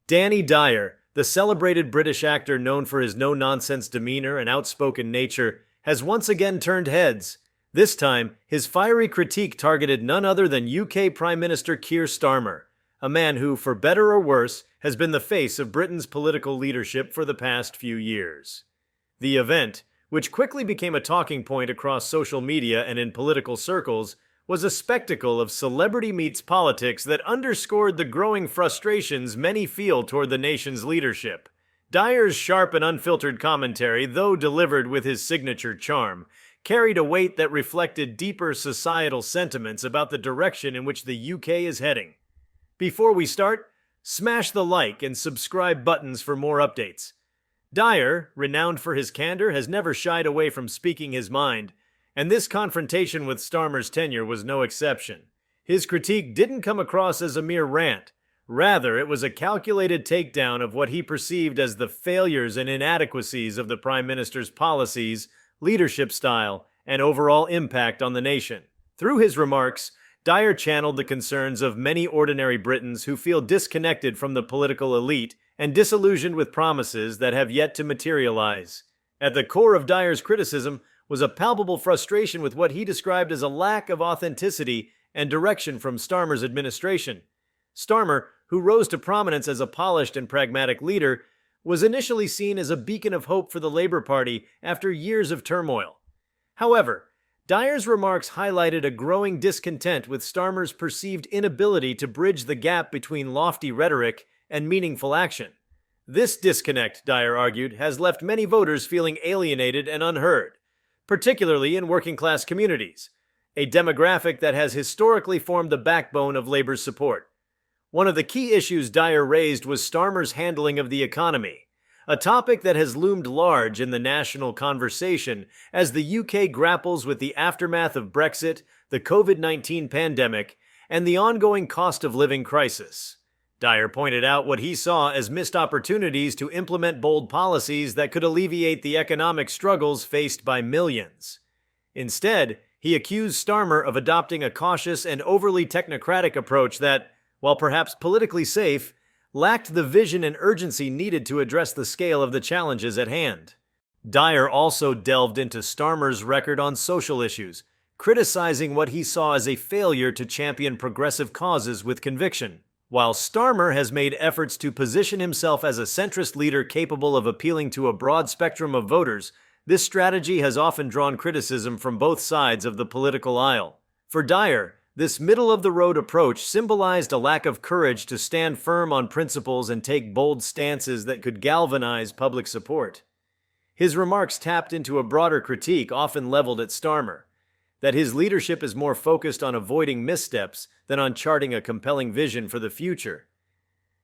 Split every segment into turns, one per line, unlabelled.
Danny Dyer, the celebrated British actor known for his no-nonsense demeanour and outspoken nature, has once again turned heads. This time, his fiery critique targeted none other than UK Prime Minister Keir Starmer, a man who, for better or worse, has been the face of Britain's political leadership for the past few years. The event, which quickly became a talking point across social media and in political circles, was a spectacle of celebrity meets politics that underscored the growing frustrations many feel toward the nation's leadership. Dyer's sharp and unfiltered commentary, though delivered with his signature charm, carried a weight that reflected deeper societal sentiments about the direction in which the UK is heading. Before we start, smash the like and subscribe buttons for more updates. Dyer, renowned for his candor, has never shied away from speaking his mind, and this confrontation with Starmer's tenure was no exception. His critique didn't come across as a mere rant. Rather, it was a calculated takedown of what he perceived as the failures and inadequacies of the Prime Minister's policies, leadership style, and overall impact on the nation. Through his remarks, Dyer channeled the concerns of many ordinary Britons who feel disconnected from the political elite and disillusioned with promises that have yet to materialize. At the core of Dyer's criticism was a palpable frustration with what he described as a lack of authenticity and direction from Starmer's administration. Starmer, who rose to prominence as a polished and pragmatic leader, was initially seen as a beacon of hope for the Labour Party after years of turmoil. However, Dyer's remarks highlighted a growing discontent with Starmer's perceived inability to bridge the gap between lofty rhetoric and meaningful action. This disconnect, Dyer argued, has left many voters feeling alienated and unheard, particularly in working-class communities, a demographic that has historically formed the backbone of Labour's support. One of the key issues Dyer raised was Starmer's handling of the economy, a topic that has loomed large in the national conversation as the UK grapples with the aftermath of Brexit, the COVID-19 pandemic, and the ongoing cost of living crisis. Dyer pointed out what he saw as missed opportunities to implement bold policies that could alleviate the economic struggles faced by millions. Instead, he accused Starmer of adopting a cautious and overly technocratic approach that, while perhaps politically safe, lacked the vision and urgency needed to address the scale of the challenges at hand. Dyer also delved into Starmer's record on social issues, criticizing what he saw as a failure to champion progressive causes with conviction. While Starmer has made efforts to position himself as a centrist leader capable of appealing to a broad spectrum of voters, this strategy has often drawn criticism from both sides of the political aisle. For Dyer, this middle-of-the-road approach symbolized a lack of courage to stand firm on principles and take bold stances that could galvanize public support. His remarks tapped into a broader critique often leveled at Starmer, that his leadership is more focused on avoiding missteps than on charting a compelling vision for the future.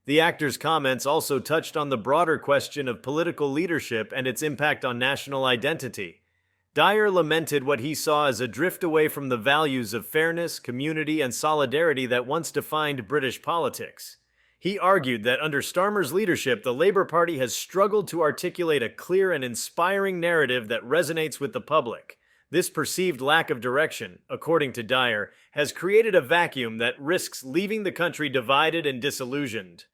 The actor's comments also touched on the broader question of political leadership and its impact on national identity. Dyer lamented what he saw as a drift away from the values of fairness, community, and solidarity that once defined British politics. He argued that under Starmer's leadership, the Labour Party has struggled to articulate a clear and inspiring narrative that resonates with the public. This perceived lack of direction, according to Dyer, has created a vacuum that risks leaving the country divided and disillusioned.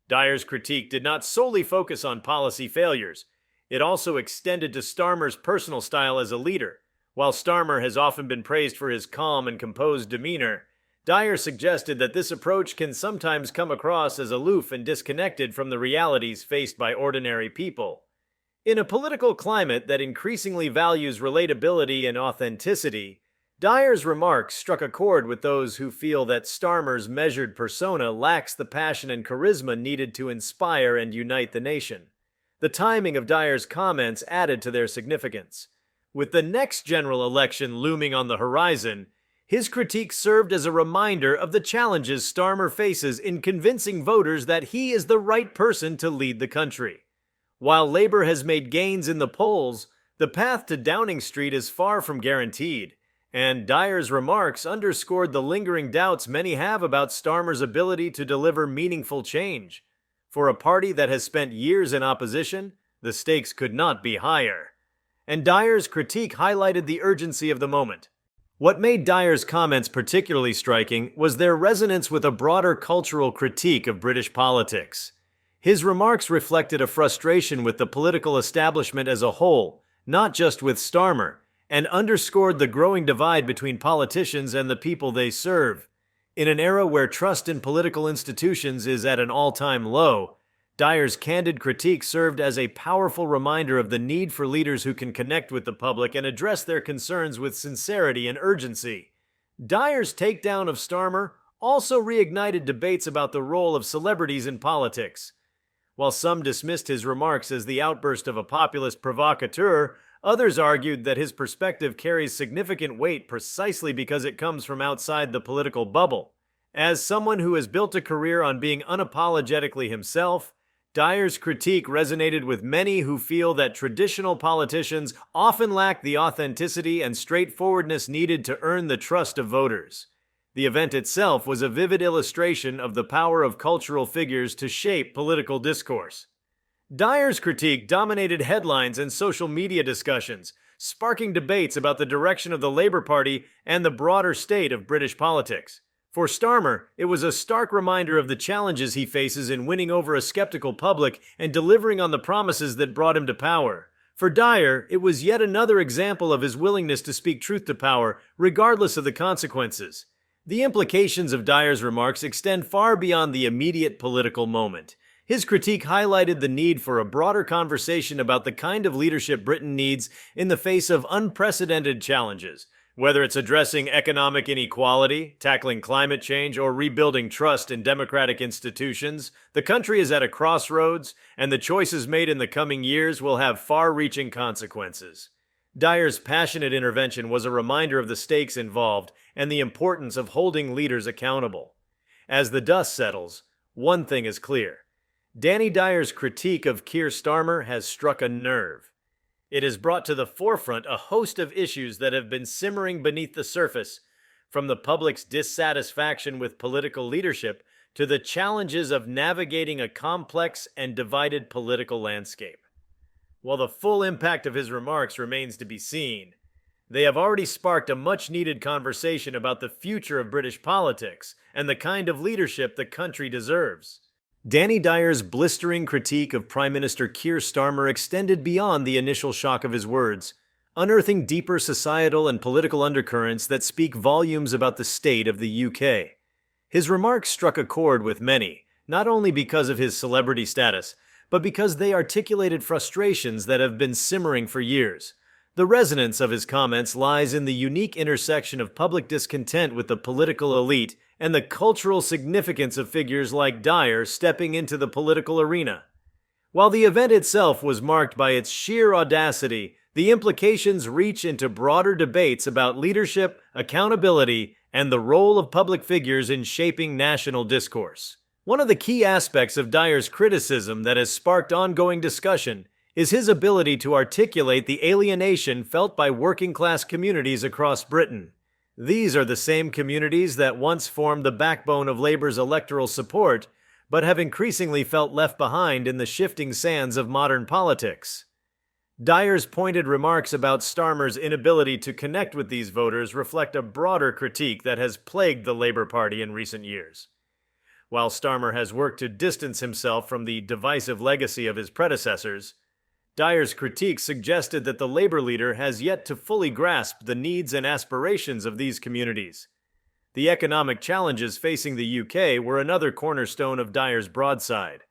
Dyer's critique did not solely focus on policy failures. It also extended to Starmer's personal style as a leader. While Starmer has often been praised for his calm and composed demeanour, Dyer suggested that this approach can sometimes come across as aloof and disconnected from the realities faced by ordinary people. In a political climate that increasingly values relatability and authenticity, Dyer's remarks struck a chord with those who feel that Starmer's measured persona lacks the passion and charisma needed to inspire and unite the nation. The timing of Dyer's comments added to their significance. With the next general election looming on the horizon, his critique served as a reminder of the challenges Starmer faces in convincing voters that he is the right person to lead the country. While Labour has made gains in the polls, the path to Downing Street is far from guaranteed, and Dyer's remarks underscored the lingering doubts many have about Starmer's ability to deliver meaningful change. For a party that has spent years in opposition, the stakes could not be higher. And Dyer's critique highlighted the urgency of the moment. What made Dyer's comments particularly striking was their resonance with a broader cultural critique of British politics. His remarks reflected a frustration with the political establishment as a whole, not just with Starmer, and underscored the growing divide between politicians and the people they serve. In an era where trust in political institutions is at an all-time low, Dyer's candid critique served as a powerful reminder of the need for leaders who can connect with the public and address their concerns with sincerity and urgency. Dyer's takedown of Starmer also reignited debates about the role of celebrities in politics. While some dismissed his remarks as the outburst of a populist provocateur, others argued that his perspective carries significant weight precisely because it comes from outside the political bubble. As someone who has built a career on being unapologetically himself, Dyer's critique resonated with many who feel that traditional politicians often lack the authenticity and straightforwardness needed to earn the trust of voters. The event itself was a vivid illustration of the power of cultural figures to shape political discourse. Dyer's critique dominated headlines and social media discussions, sparking debates about the direction of the Labour Party and the broader state of British politics. For Starmer, it was a stark reminder of the challenges he faces in winning over a skeptical public and delivering on the promises that brought him to power. For Dyer, it was yet another example of his willingness to speak truth to power, regardless of the consequences. The implications of Dyer's remarks extend far beyond the immediate political moment. His critique highlighted the need for a broader conversation about the kind of leadership Britain needs in the face of unprecedented challenges. Whether it's addressing economic inequality, tackling climate change, or rebuilding trust in democratic institutions, the country is at a crossroads, and the choices made in the coming years will have far-reaching consequences. Dyer's passionate intervention was a reminder of the stakes involved and the importance of holding leaders accountable. As the dust settles, one thing is clear. Danny Dyer's critique of Keir Starmer has struck a nerve. It has brought to the forefront a host of issues that have been simmering beneath the surface, from the public's dissatisfaction with political leadership to the challenges of navigating a complex and divided political landscape. While the full impact of his remarks remains to be seen, they have already sparked a much-needed conversation about the future of British politics and the kind of leadership the country deserves. Danny Dyer's blistering critique of Prime Minister Keir Starmer extended beyond the initial shock of his words, unearthing deeper societal and political undercurrents that speak volumes about the state of the UK. His remarks struck a chord with many, not only because of his celebrity status, but because they articulated frustrations that have been simmering for years. The resonance of his comments lies in the unique intersection of public discontent with the political elite and the cultural significance of figures like Dyer stepping into the political arena. While the event itself was marked by its sheer audacity, the implications reach into broader debates about leadership, accountability, and the role of public figures in shaping national discourse. One of the key aspects of Dyer's criticism that has sparked ongoing discussion is his ability to articulate the alienation felt by working-class communities across Britain. These are the same communities that once formed the backbone of Labour's electoral support, but have increasingly felt left behind in the shifting sands of modern politics. Dyer's pointed remarks about Starmer's inability to connect with these voters reflect a broader critique that has plagued the Labour Party in recent years. While Starmer has worked to distance himself from the divisive legacy of his predecessors, Dyer's critique suggested that the Labour leader has yet to fully grasp the needs and aspirations of these communities. The economic challenges facing the UK were another cornerstone of Dyer's broadside.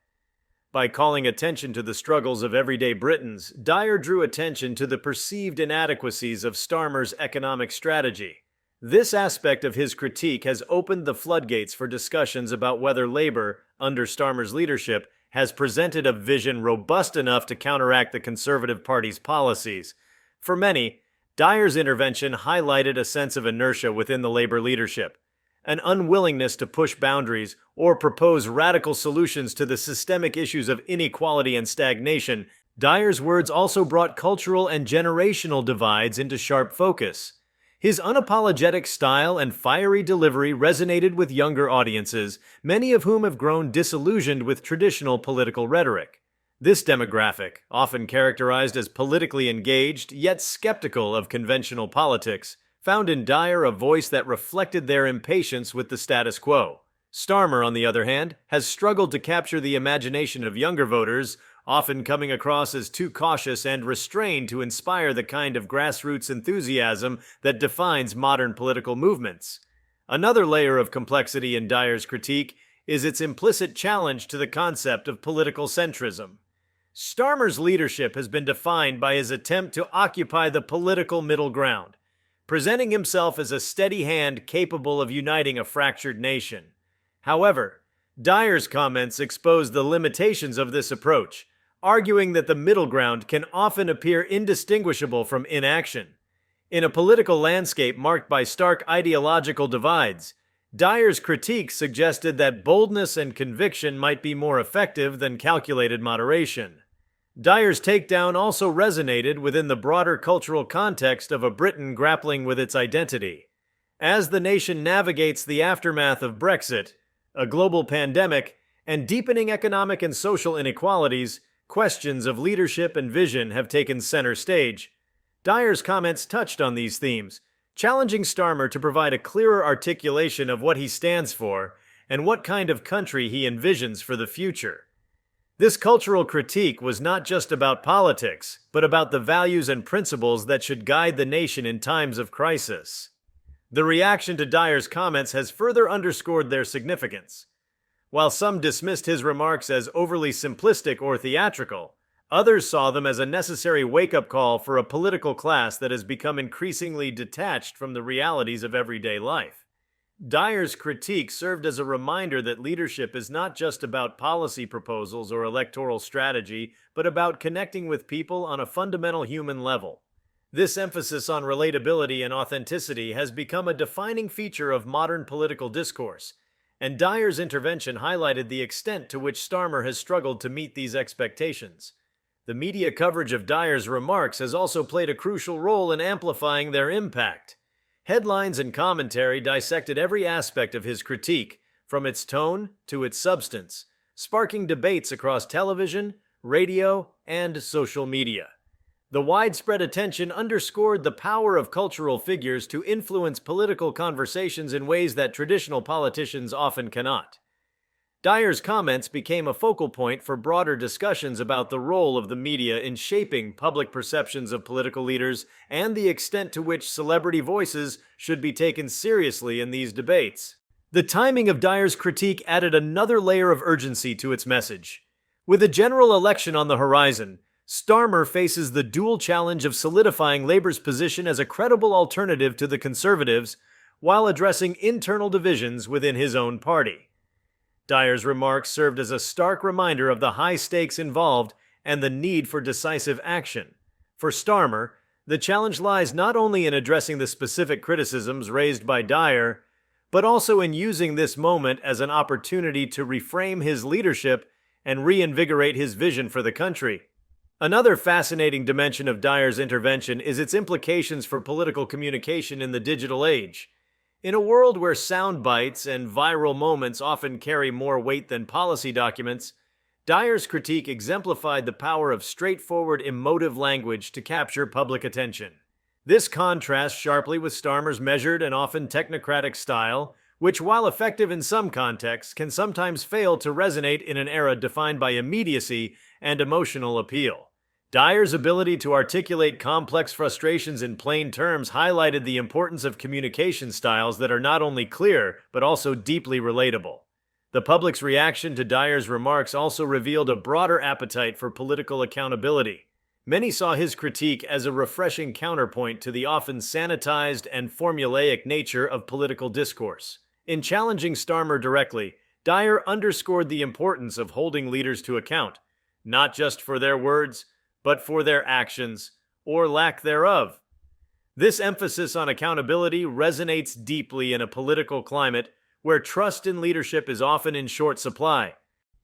By calling attention to the struggles of everyday Britons, Dyer drew attention to the perceived inadequacies of Starmer's economic strategy. This aspect of his critique has opened the floodgates for discussions about whether Labour, under Starmer's leadership, has presented a vision robust enough to counteract the Conservative Party's policies. For many, Dyer's intervention highlighted a sense of inertia within the Labour leadership, an unwillingness to push boundaries or propose radical solutions to the systemic issues of inequality and stagnation. Dyer's words also brought cultural and generational divides into sharp focus. His unapologetic style and fiery delivery resonated with younger audiences, many of whom have grown disillusioned with traditional political rhetoric. This demographic, often characterized as politically engaged yet skeptical of conventional politics, found in Dyer a voice that reflected their impatience with the status quo. Starmer, on the other hand, has struggled to capture the imagination of younger voters, often coming across as too cautious and restrained to inspire the kind of grassroots enthusiasm that defines modern political movements. Another layer of complexity in Dyer's critique is its implicit challenge to the concept of political centrism. Starmer's leadership has been defined by his attempt to occupy the political middle ground, presenting himself as a steady hand capable of uniting a fractured nation. However, Dyer's comments expose the limitations of this approach, arguing that the middle ground can often appear indistinguishable from inaction. In a political landscape marked by stark ideological divides, Dyer's critique suggested that boldness and conviction might be more effective than calculated moderation. Dyer's takedown also resonated within the broader cultural context of a Britain grappling with its identity. As the nation navigates the aftermath of Brexit, a global pandemic, and deepening economic and social inequalities, questions of leadership and vision have taken center stage. Dyer's comments touched on these themes, challenging Starmer to provide a clearer articulation of what he stands for and what kind of country he envisions for the future. This cultural critique was not just about politics, but about the values and principles that should guide the nation in times of crisis. The reaction to Dyer's comments has further underscored their significance. While some dismissed his remarks as overly simplistic or theatrical, others saw them as a necessary wake-up call for a political class that has become increasingly detached from the realities of everyday life. Dyer's critique served as a reminder that leadership is not just about policy proposals or electoral strategy, but about connecting with people on a fundamental human level. This emphasis on relatability and authenticity has become a defining feature of modern political discourse, and Dyer's intervention highlighted the extent to which Starmer has struggled to meet these expectations. The media coverage of Dyer's remarks has also played a crucial role in amplifying their impact. Headlines and commentary dissected every aspect of his critique, from its tone to its substance, sparking debates across television, radio, and social media. The widespread attention underscored the power of cultural figures to influence political conversations in ways that traditional politicians often cannot. Dyer's comments became a focal point for broader discussions about the role of the media in shaping public perceptions of political leaders and the extent to which celebrity voices should be taken seriously in these debates. The timing of Dyer's critique added another layer of urgency to its message. With a general election on the horizon, Starmer faces the dual challenge of solidifying Labour's position as a credible alternative to the Conservatives while addressing internal divisions within his own party. Dyer's remarks served as a stark reminder of the high stakes involved and the need for decisive action. For Starmer, the challenge lies not only in addressing the specific criticisms raised by Dyer, but also in using this moment as an opportunity to reframe his leadership and reinvigorate his vision for the country. Another fascinating dimension of Dyer's intervention is its implications for political communication in the digital age. In a world where sound bites and viral moments often carry more weight than policy documents, Dyer's critique exemplified the power of straightforward, emotive language to capture public attention. This contrasts sharply with Starmer's measured and often technocratic style, which, while effective in some contexts, can sometimes fail to resonate in an era defined by immediacy and emotional appeal. Dyer's ability to articulate complex frustrations in plain terms highlighted the importance of communication styles that are not only clear, but also deeply relatable. The public's reaction to Dyer's remarks also revealed a broader appetite for political accountability. Many saw his critique as a refreshing counterpoint to the often sanitized and formulaic nature of political discourse. In challenging Starmer directly, Dyer underscored the importance of holding leaders to account, not just for their words, but for their actions, or lack thereof. This emphasis on accountability resonates deeply in a political climate where trust in leadership is often in short supply.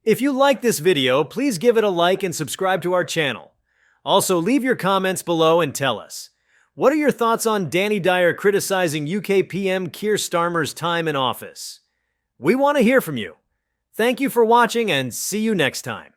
If you like this video, please give it a like and subscribe to our channel. Also, leave your comments below and tell us, what are your thoughts on Danny Dyer criticizing UK PM Keir Starmer's time in office? We want to hear from you. Thank you for watching and see you next time.